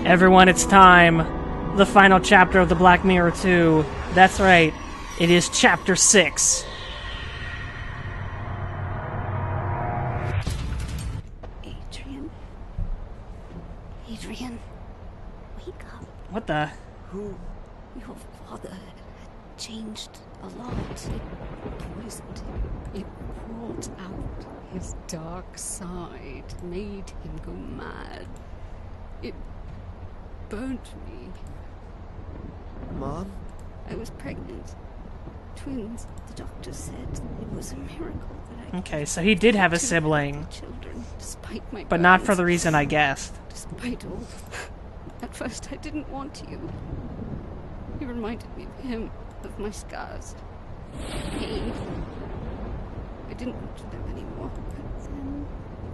Everyone, it's time. The final chapter of the Black Mirror 2. That's right. It is Chapter 6. Adrian, wake up. What the? Who? Your father had changed a lot. It poisoned him. It brought out his dark side, made him go mad. It burnt me. Mom? I was pregnant. Twins. The doctor said it was a miracle that I... Okay, so he did have a sibling. Children, despite my but not for the reason I guessed. Despite all. At first I didn't want you. You reminded me of him, of my scars. Pain. I didn't want to live anymore. But then,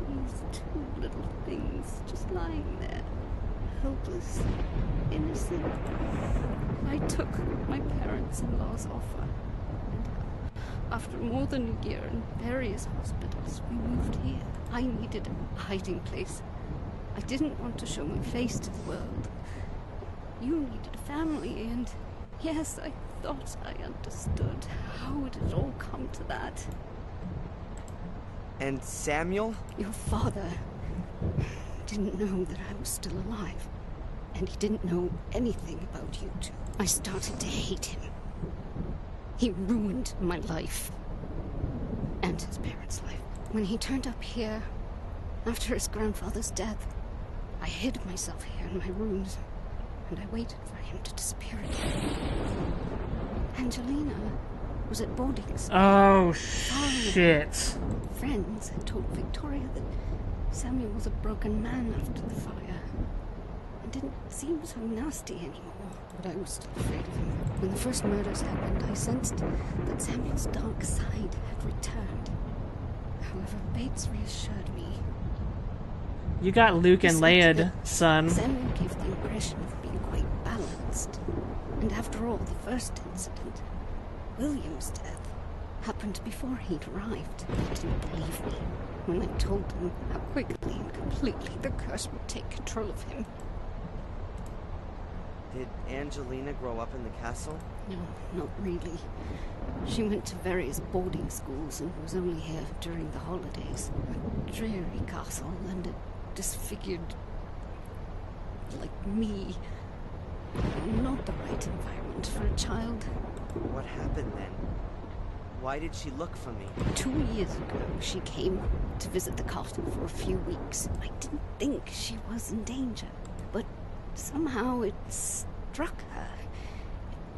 these two little things just lying there. Helpless. Innocent. I took my parents-in-law's offer. And after more than a year in various hospitals, we moved here. I needed a hiding place. I didn't want to show my face to the world. You needed a family, and yes, I thought I understood. How would it all come to that? And Samuel? Your father didn't know that I was still alive, and he didn't know anything about you two. I started to hate him. He ruined my life, and his parents' life. When he turned up here, after his grandfather's death, I hid myself here in my rooms, and I waited for him to disappear again. Angelina was at boarding school. Oh, shit. Friends had told Victoria that Samuel was a broken man after the fire, and didn't seem so nasty anymore. But I was still afraid of him. When the first murders happened, I sensed that Samuel's dark side had returned. However, Bates reassured me. You got Luke and Leia, son. Samuel gave the impression of being quite balanced. And after all, the first incident, William's death, happened before he'd arrived. He didn't believe me when I told him how quickly and completely the curse would take control of him. Did Angelina grow up in the castle? No, not really. She went to various boarding schools and was only here during the holidays. A dreary castle and a disfigured... like me. Not the right environment for a child. What happened then? Why did she look for me? 2 years ago, she came to visit the castle for a few weeks. I didn't think she was in danger, but somehow it struck her.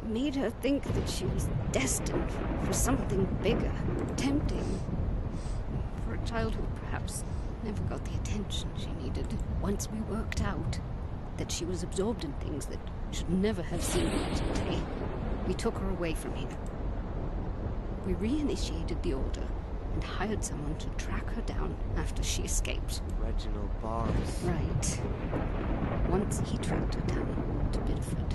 It made her think that she was destined for something bigger, tempting. For a child who perhaps never got the attention she needed. Once we worked out that she was absorbed in things that should never have seen light of day, we took her away from here. We reinitiated the order and hired someone to track her down after she escaped. Reginald Bars. Right. Once he tracked her down to Bideford,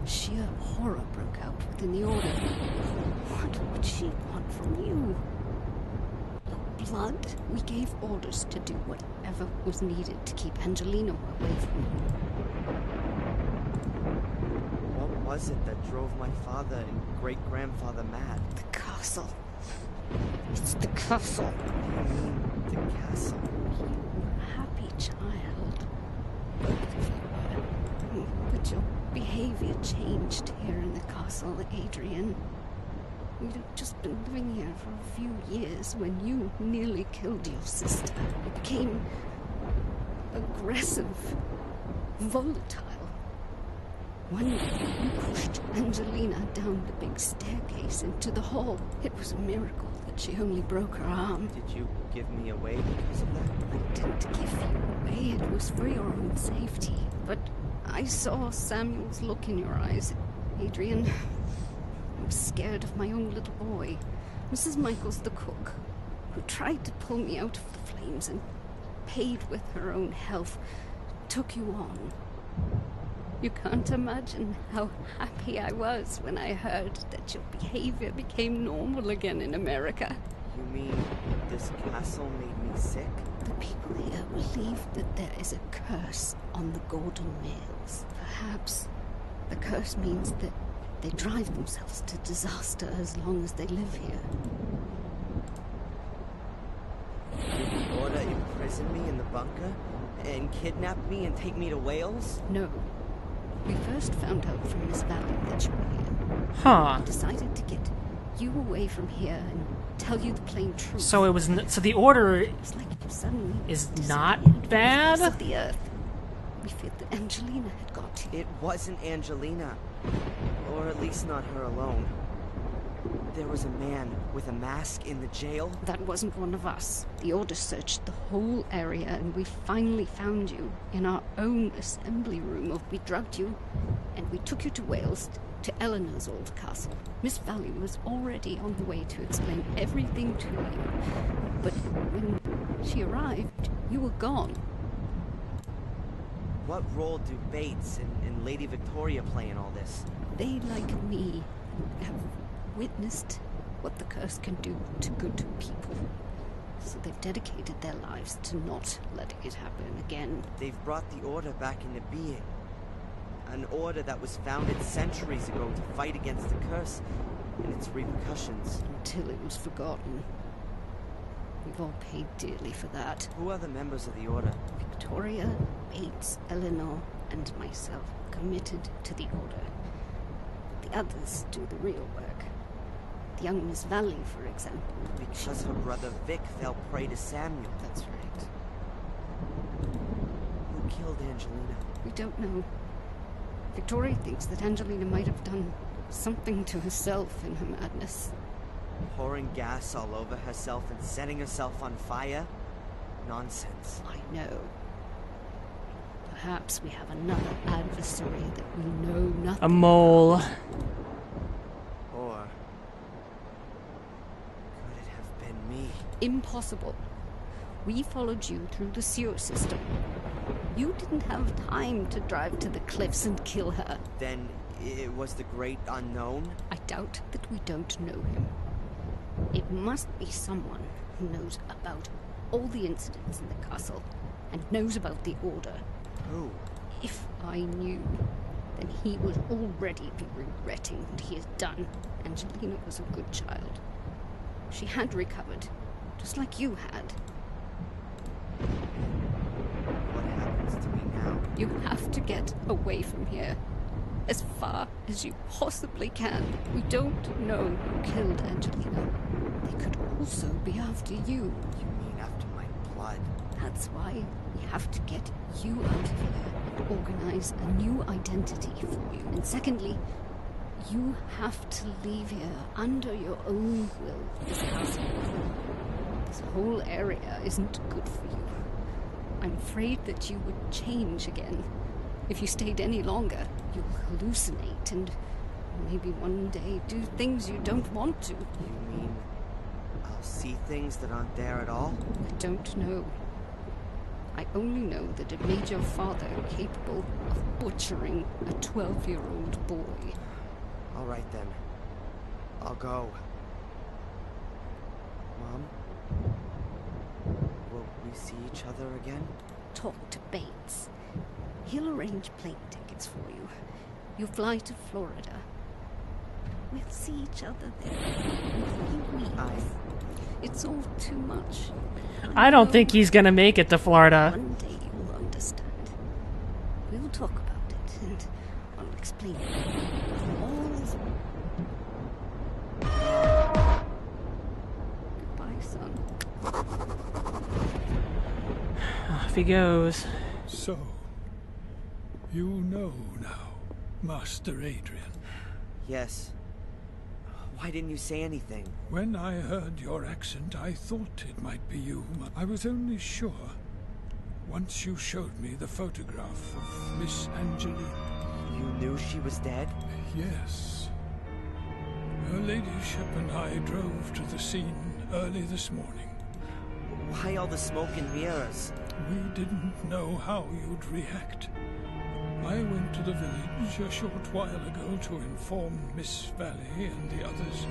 sheer horror broke out within the order. What would she want from you? Blood? We gave orders to do whatever was needed to keep Angelina away from you. What was it that drove my father and great-grandfather mad? The castle. It's the castle. What do you mean, the castle? You were a happy child. Both of you were. But your behavior changed here in the castle, Adrian. We'd just been living here for a few years when you nearly killed your sister. It became aggressive, volatile. One day you pushed Angelina down the big staircase into the hall. It was a miracle that she only broke her arm. Did you give me away because of that? I didn't give you away. It was for your own safety. But I saw Samuel's look in your eyes, Adrian. I was scared of my own little boy. Mrs. Michaels, the cook, who tried to pull me out of the flames and paid with her own health, took you on. You can't imagine how happy I was when I heard that your behavior became normal again in America. You mean this castle made me he sick? The people here believe that there is a curse on the Gordon males. Perhaps the curse means that they drive themselves to disaster as long as they live here. Did the Order imprison me in the bunker? And kidnap me and take me to Wales? No. We first found out from Miss Valley that you were here. Huh. We decided to get you away from here and tell you the plain truth. So it was. So the Order It's like you suddenly is disappeared not from the face bad? of the earth. We feared that Angelina had got you. It wasn't Angelina. Or at least not her alone. There was a man with a mask in the jail. That wasn't one of us. The Order searched the whole area and we finally found you in our own assembly room. We drugged you and we took you to Wales, to Eleanor's old castle. Miss Valley was already on the way to explain everything to you. But when she arrived, you were gone. What role do Bates and Lady Victoria play in all this? They, like me, have witnessed what the curse can do to good people. So they've dedicated their lives to not letting it happen again. They've brought the Order back into being. An Order that was founded centuries ago to fight against the curse and its repercussions. Until it was forgotten. We've all paid dearly for that. Who are the members of the Order? Victoria, Bates, Eleanor, and myself committed to the Order. The others do the real work. The young Miss Valley, for example. Because her brother Vic fell prey to Samuel. That's right. Who killed Angelina? We don't know. Victoria thinks that Angelina might have done something to herself in her madness. Pouring gas all over herself and setting herself on fire? Nonsense. I know. Perhaps we have another adversary that we know nothing A mole. Or could it have been me? Impossible. We followed you through the sewer system. You didn't have time to drive to the cliffs and kill her. Then it was the great unknown? I doubt that we don't know him. It must be someone who knows about all the incidents in the castle and knows about the Order. Who? If I knew, then he would already be regretting what he has done. Angelina was a good child. She had recovered, just like you had. What happens to me now? You have to get away from here. As far as you possibly can. We don't know who killed Angelina. They could also be after you. You mean after my blood? That's why we have to get you out of here and organize a new identity for you. And secondly, you have to leave here under your own will. This castle, this whole area isn't good for you. I'm afraid that you would change again. If you stayed any longer, you'll hallucinate and maybe one day do things you don't want to. You mean I'll see things that aren't there at all? I don't know. I only know that it made your father capable of butchering a 12-year-old boy. All right then. I'll go. Mom? Will we see each other again? Talk to Bates. He'll arrange plane tickets for you. You fly to Florida. We'll see each other there in 3 weeks. It's all too much. I don't think he's gonna make it to Florida. One day you will understand. We'll talk about it, and I'll explain it. All is... Goodbye, son. Off he goes. So, you know now, Master Adrian. Yes. Why didn't you say anything? When I heard your accent, I thought it might be you. I was only sure once you showed me the photograph of Miss Angelina. You knew she was dead? Yes. Her ladyship and I drove to the scene early this morning. Why all the smoke and mirrors? We didn't know how you'd react. I went to the village a short while ago to inform Miss Valley and the others,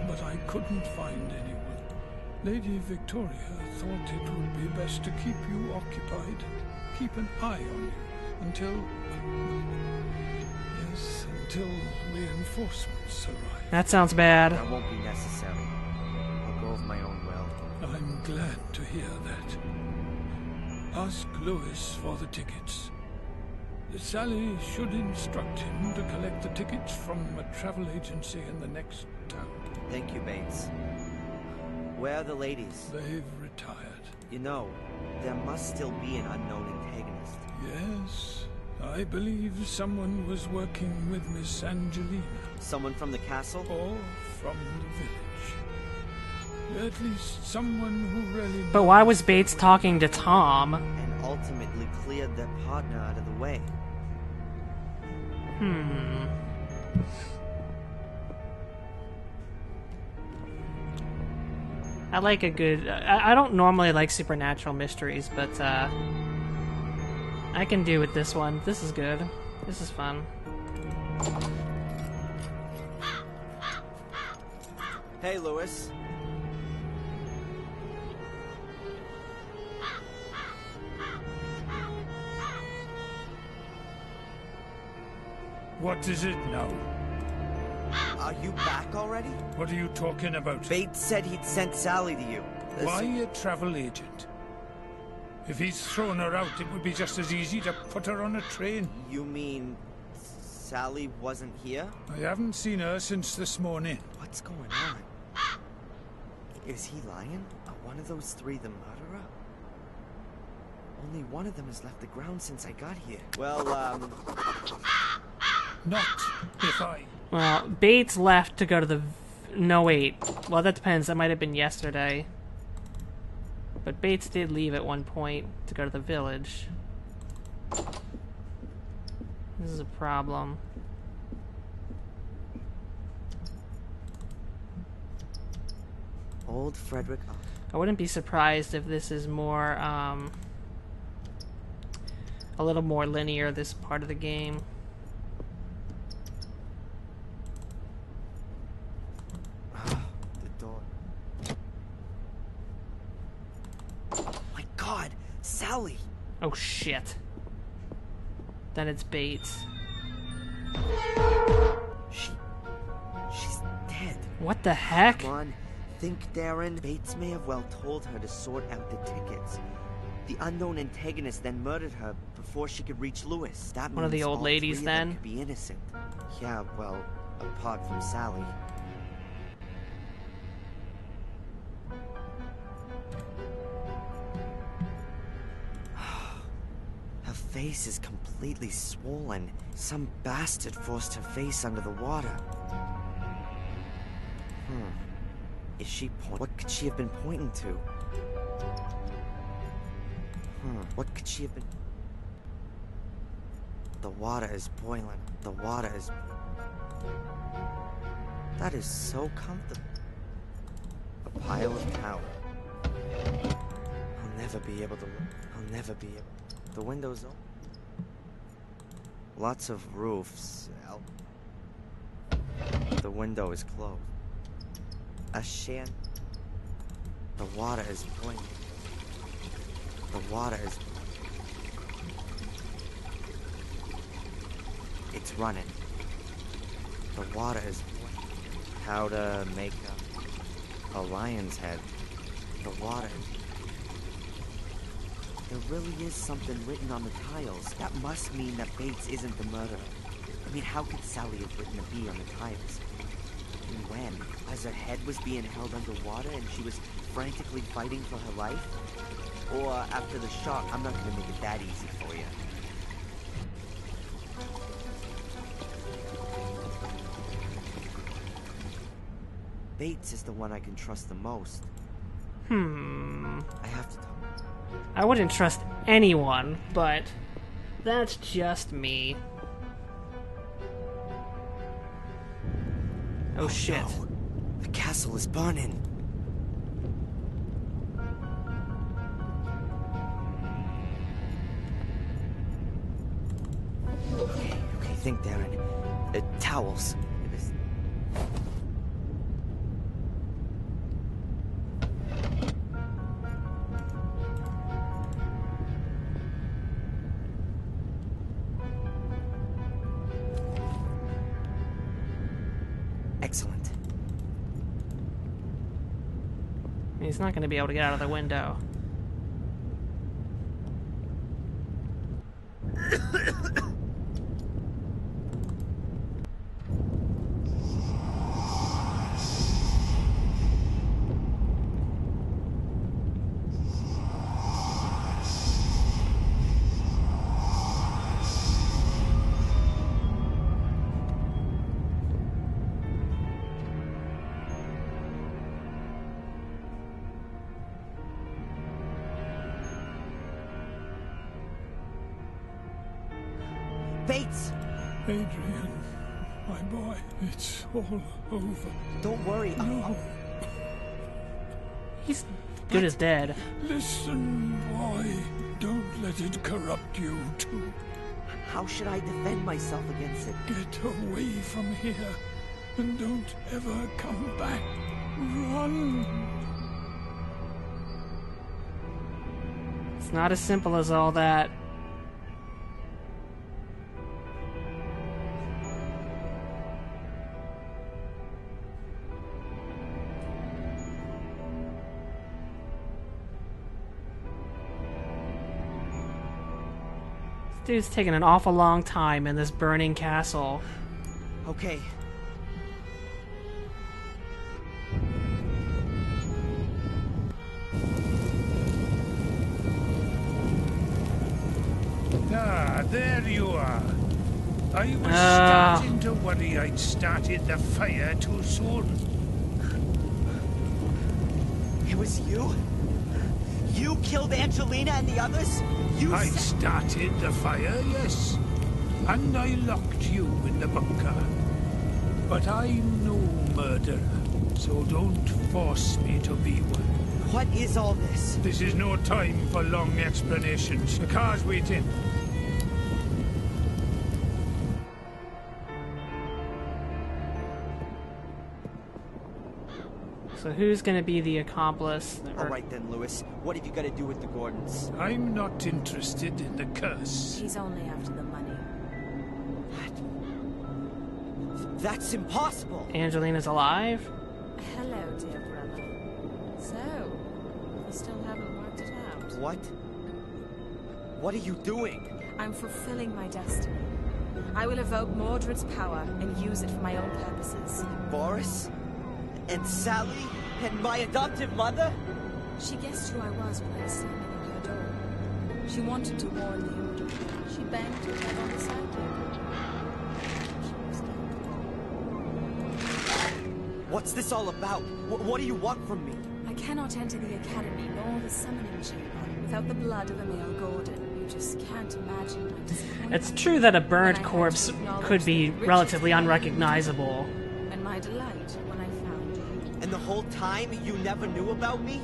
but I couldn't find anyone. Lady Victoria thought it would be best to keep you occupied, keep an eye on you, until... yes, until reinforcements arrive. That sounds bad. That won't be necessary. I'll go of my own will. I'm glad to hear that. Ask Lewis for the tickets. Sally should instruct him to collect the tickets from a travel agency in the next town. Thank you, Bates. Where are the ladies? They've retired. You know, there must still be an unknown antagonist. Yes, I believe someone was working with Miss Angelina. Someone from the castle? Or from the village. At least someone who really... But why was Bates talking to Tom? And ultimately cleared their partner out of the way. I like a good... I don't normally like supernatural mysteries, but I can do with this one. This is good. This is fun. Hey, Lewis. What is it now? Are you back already? What are you talking about? Bates said he'd sent Sally to you. Why a travel agent? If he's thrown her out, it would be just as easy to put her on a train. You mean Sally wasn't here? I haven't seen her since this morning. What's going on? Is he lying? Are one of those three the murderer? Only one of them has left the ground since I got here. Well, Not if I... Well, Bates left to go to the... No, wait. Well, that depends. That might have been yesterday. But Bates did leave at one point to go to the village. This is a problem. Old Frederick... I wouldn't be surprised if this is more, a little more linear, this part of the game. The door. My God! Sally! Oh, shit. Then it's Bates. She's dead. What the heck? Come on. Think, Darren. Bates may have well told her to sort out the tickets. The unknown antagonist then murdered her before she could reach Lewis. That One of the means old all ladies, three of them then? could be innocent. Yeah, well, apart from Sally. Her face is completely swollen. Some bastard forced her face under the water. Is she what could she have been pointing to? What could she have been... The water is boiling. The water is... That is so comfortable. A pile of towel. I'll never be able to look. I'll never be able... The window's open. Lots of roofs. The window is closed. A shan... The water is boiling. The water is... It's running. The water is boiling. How to make a lion's head. The water is... There really is something written on the tiles. That must mean that Bates isn't the murderer. I mean, how could Sally have written a B on the tiles? And when? As her head was being held underwater and she was frantically fighting for her life? Or after the shock? I'm not gonna make it that easy for you. Bates is the one I can trust the most. I have to talk. I wouldn't trust anyone, but that's just me. Oh shit. No. The castle is burning. Okay, think, Darren. Towels. Excellent. He's not going to be able to get out of the window. Bates! Adrian, my boy, it's all over. Don't worry. No. He's good as dead. Listen, boy. Don't let it corrupt you, too. How should I defend myself against it? Get away from here, and don't ever come back. Run! It's not as simple as all that. Dude's taking an awful long time in this burning castle. Okay. Ah, there you are. I was starting to worry I'd started the fire too soon. It was you? You killed Angelina and the others? I started the fire, yes. And I locked you in the bunker. But I'm no murderer, so don't force me to be one. What is all this? This is no time for long explanations. The car's waiting. So who's gonna be the accomplice? All right then, Lewis. What have you got to do with the Gordons? I'm not interested in the curse. He's only after the money. That's impossible! Angelina's alive? Hello, dear brother. So, you still haven't worked it out? What? What are you doing? I'm fulfilling my destiny. I will evoke Mordred's power and use it for my own purposes. Boris? And Sally? And my adoptive mother? She guessed who I was when I was standing at her door. She wanted to warn the Order. She banged her head on the side table. She was dead. What's this all about? What do you want from me? I cannot enter the Academy nor the summoning chamber without the blood of Emil Gordon. You just can't imagine my disappointment. It's true that a burned when I had corpse to acknowledge could be the riches relatively of my unrecognizable. And my delight when I found you. And the whole time you never knew about me?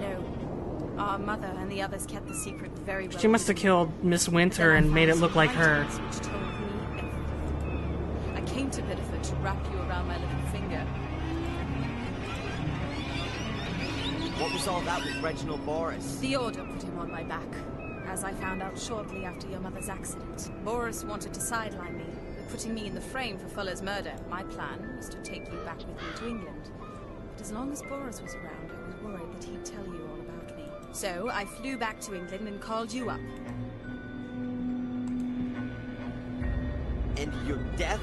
No. Our mother and the others kept the secret very well. She must have killed Miss Winter and made it look like her. Which told me everything. I came to Biddeford to wrap you around my little finger. What was all that with Reginald Boris? The Order put him on my back, as I found out shortly after your mother's accident. Boris wanted to sideline me, putting me in the frame for Fuller's murder. My plan was to take you back with me to England. But as long as Boris was around, I was worried that he'd tell you all about me. So I flew back to England and called you up. And your death?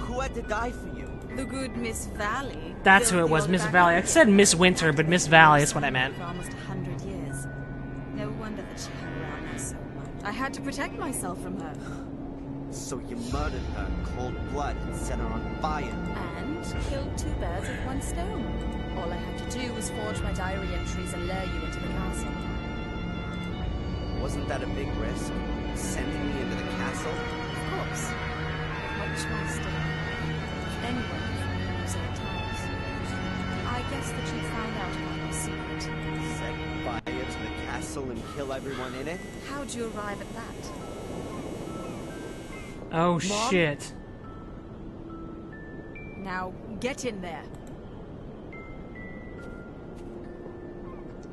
Who had to die for you? The good Miss Valley. That's who built it the was, Order Miss back Valley. I up. said Miss Winter, but Miss Valley is what I meant. For almost 100 years. No wonder that she hung around me so much. I had to protect myself from her. So you murdered her in cold blood and set her on fire. And killed two birds with one stone. All I had to do was forge my diary entries and lure you into the castle. Wasn't that a big risk? Sending me into the castle? Of course. Watch my stone. Anyone can find those old times. I guess that you found out about my secret. Set fire to the castle and kill everyone in it? How'd you arrive at that? Oh Mom? shit. Now, get in there.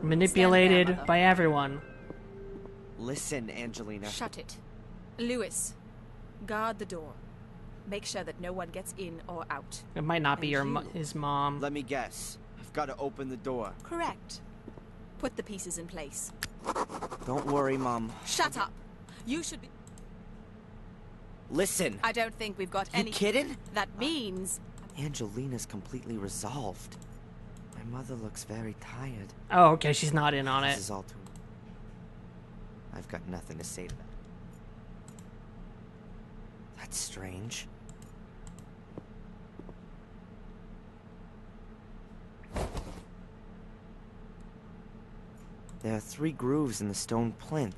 Manipulated Stand there, by everyone. Listen, Angelina. Shut it. Lewis, guard the door. Make sure that no one gets in or out. It might not be And his mom. Let me guess. I've got to open the door. Correct. Put the pieces in place. Don't worry, Mom. Shut up! You should be... Listen. I don't think we've got You any... kidding? That means... Angelina's completely resolved. My mother looks very tired. Oh, okay, she's not in on This it. is all too... I've got nothing to say to that. That's strange. There are 3 grooves in the stone plinth.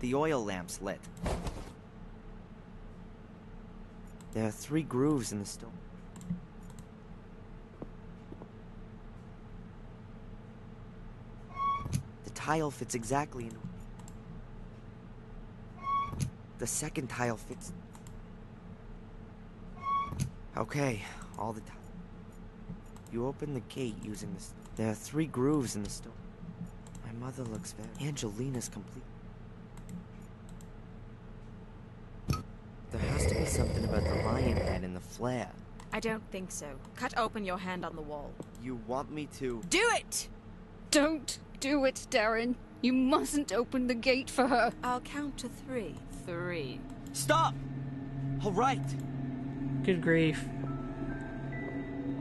The oil lamp's lit. There are 3 grooves in the stone. The tile fits exactly in... The second tile fits... Okay, all the time. You open the gate using this... There are 3 grooves in the stone. My mother looks very... Angelina's complete... There has to be something about the lion head and the flare. I don't think so. Cut open your hand on the wall. You want me to... Do it! Don't do it, Darren. You mustn't open the gate for her. I'll count to 3. 3. Stop! All right. Good grief.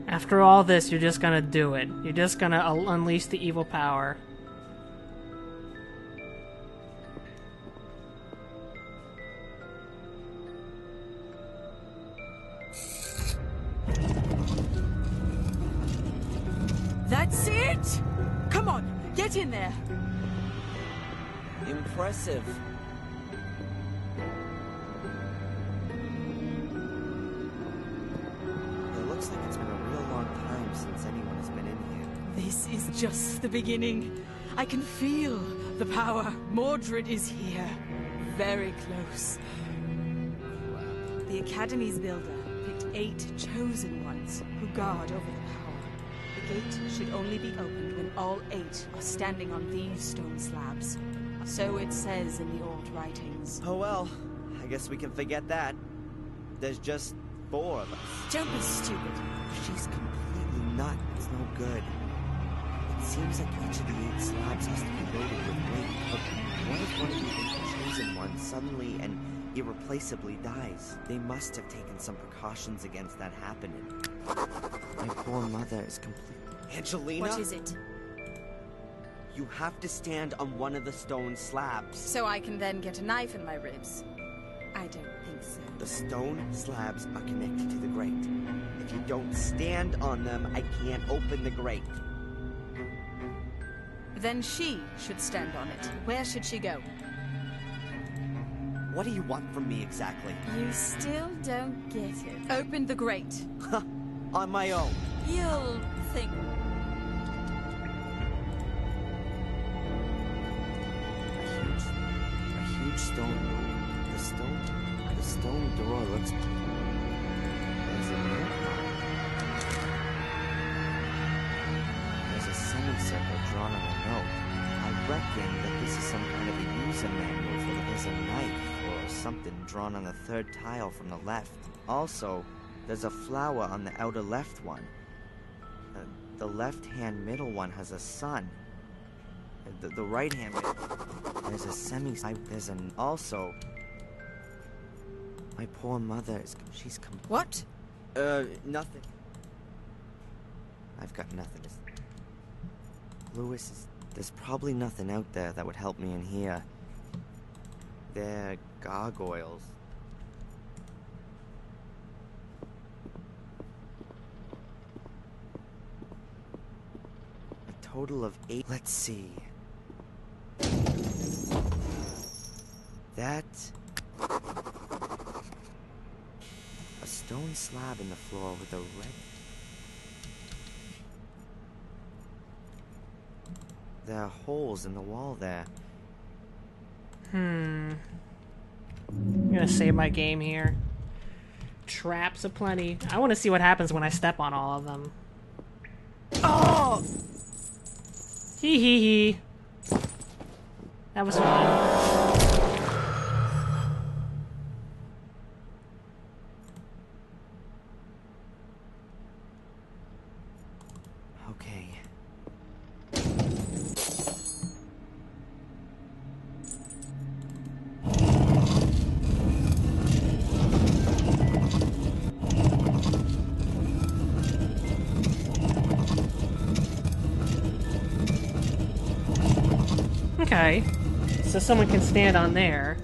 After all this, you're just gonna do it. You're just gonna unleash the evil power. That's it! Come on, get in there. Impressive. It looks like it's been a real long time since anyone has been in here. This is just the beginning. I can feel the power. Mordred is here. Very close. The Academy's builder picked 8 chosen ones who guard over the power. The gate should only be opened when all 8 are standing on these stone slabs. So it says in the old writings. Oh well, I guess we can forget that. There's just 4 of us. Don't be stupid. She's completely nuts. It's no good. It seems like each of the 8 slabs has to be loaded with weight, but what if one of the 8 chosen ones suddenly and irreplaceably dies? They must have taken some precautions against that happening. My poor mother is complete. Angelina? What is it? You have to stand on one of the stone slabs. So I can then get a knife in my ribs? I don't think so. The stone slabs are connected to the grate. If you don't stand on them, I can't open the grate. Then she should stand on it. Where should she go? What do you want from me exactly? You still don't get it. Open the grate. On my own. You'll think. A huge stone door. The stone door looks... There's a note. There's a semicircle drawn on a note. I reckon that this is some kind of a user manual for there's a knife or something drawn on the 3rd tile from the left. Also, there's a flower on the outer left one. The left-hand middle one has a sun. The right-hand middle... There's a there's an... Also... My poor mother is... She's What? Nothing. I've got nothing to... Lewis is... There's probably nothing out there that would help me in here. They're gargoyles. A total of 8... Let's see... That... A stone slab in the floor with a red... There are holes in the wall there. I'm gonna save my game here. Traps aplenty. I want to see what happens when I step on all of them. Oh! Hee hee hee. That was fun. Okay. Okay. So someone can stand on there.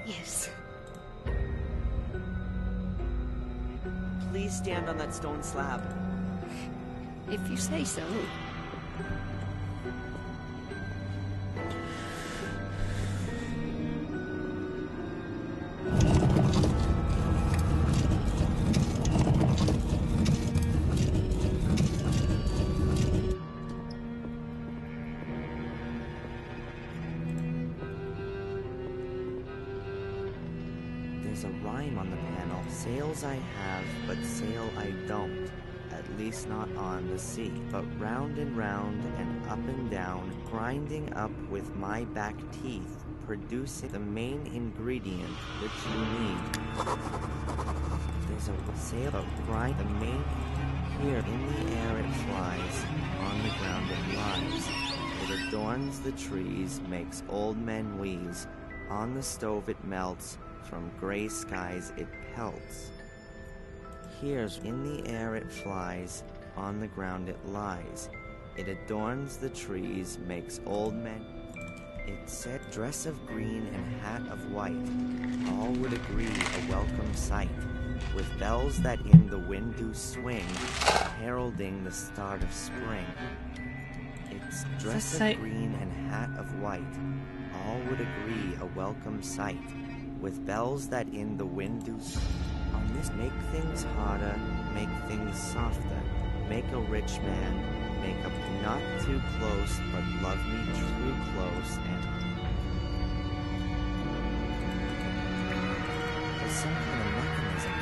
Yes. Please stand on that stone slab. If you say so. There's a rhyme on the panel. Sails I have, but sail I don't. At least not on the sea. But round and up and down, grinding up with my back teeth, producing the main ingredient which you need. There's a sail, but grind the main. Here in the air it flies, on the ground it lies. It adorns the trees, makes old men wheeze. On the stove it melts, from gray skies it pelts. Here's in the air it flies, on the ground it lies. It adorns the trees, makes old men. It said dress of green and hat of white. All would agree a welcome sight. With bells that in the wind do swing, heralding the start of spring. It's dress of green and hat of white. All would agree a welcome sight. With bells that in the wind do swing. On this, make things harder, make things softer. Make a rich man, make up not too close, but love me true close and. There's some kind of mechanism.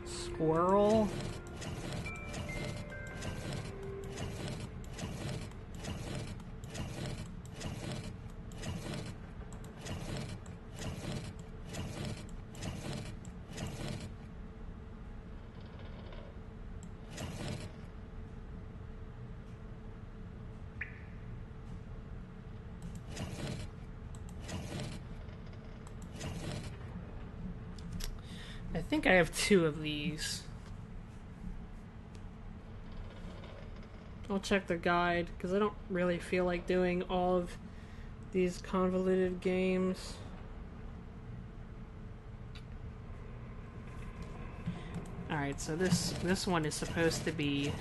Squirrel? I think I have 2 of these. I'll check the guide, because I don't really feel like doing all of these convoluted games. Alright, so this one is supposed to be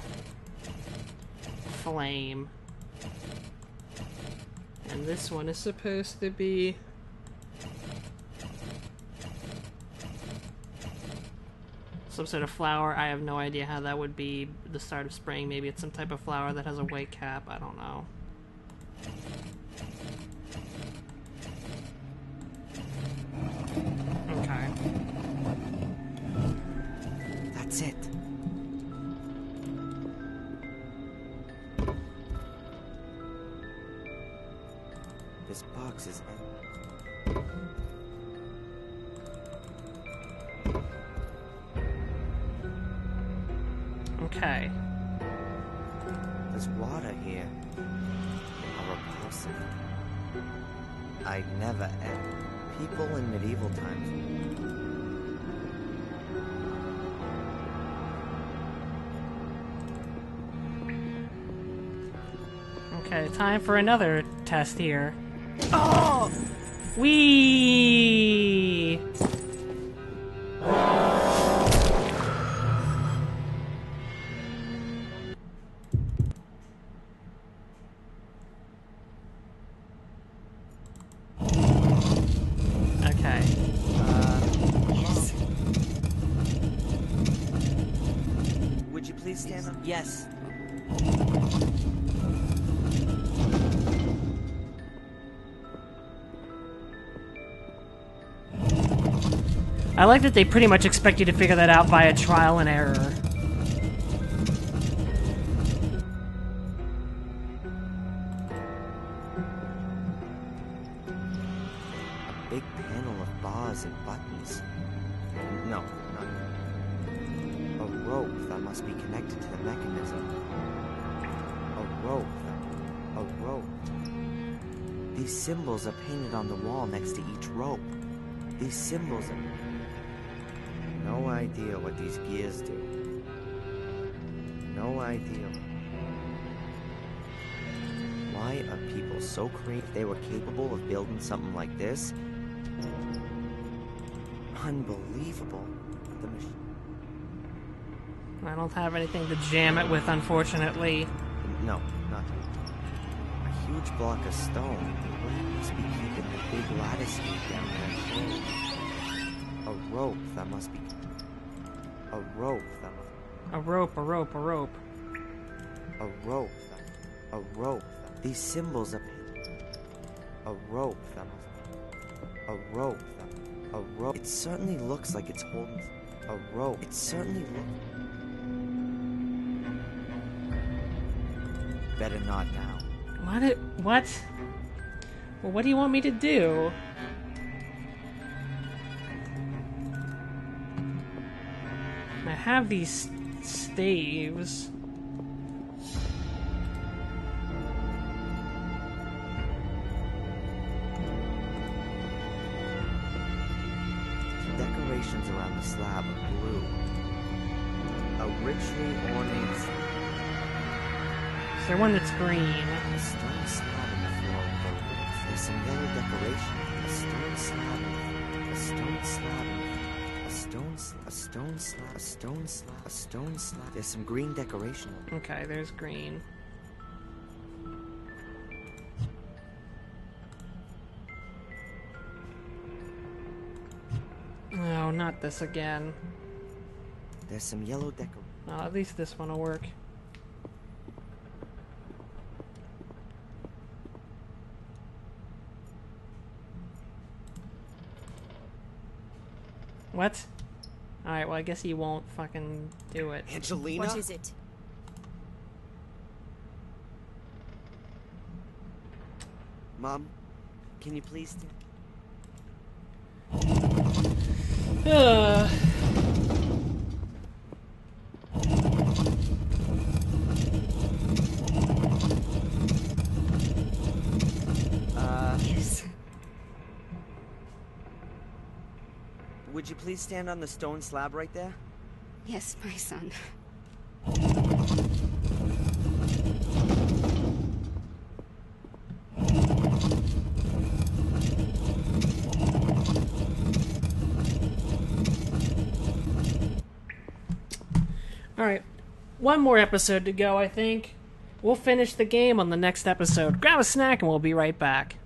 flame. And this one is supposed to be some sort of flower. I have no idea how that would be the start of spring. Maybe it's some type of flower that has a white cap. I don't know. Okay. That's it. This box is empty. Okay. There's water here. How repulsive. I'd never enter. People in medieval times. Okay, time for another test here. Oh! Whee! please stand up? Yes. I like that they pretty much expect you to figure that out via trial and error. A big panel of bars and buttons. No, not. A rope that must be connected to the mechanism. A rope. A rope. These symbols are painted on the wall next to each rope. These symbols are... No idea what these gears do. No idea. Why are people so creative they were capable of building something like this? Unbelievable. The machine. I don't have anything to jam it with, unfortunately. No, not a huge block of stone. What must be keeping the big lattice gate down there? A rope that must be... A rope that must... A rope, a rope, a rope. A rope that... A rope that... These symbols are... A rope that must... A rope that... A rope... It certainly looks like it's holding... A rope. It certainly looks... Better not now. What? Well, what do you want me to do? I have these staves. The decorations around the slab are blue. A richly ornate... Is there one that's green? A stone slab on the floor with a roof. There's some yellow decoration. A stone slab. A stone slab. A stone slab. A stone slab. A stone slab. A stone slab. There's some green decoration. Okay, there's green. No, not this again. There's some yellow decoration. Oh, at least this one will work. What? Alright, well I guess he won't fucking do it. Angelina? What is it? Mom, can you please... Yes. Would you please stand on the stone slab right there? Yes, my son. Alright, one more episode to go, I think. We'll finish the game on the next episode. Grab a snack and we'll be right back.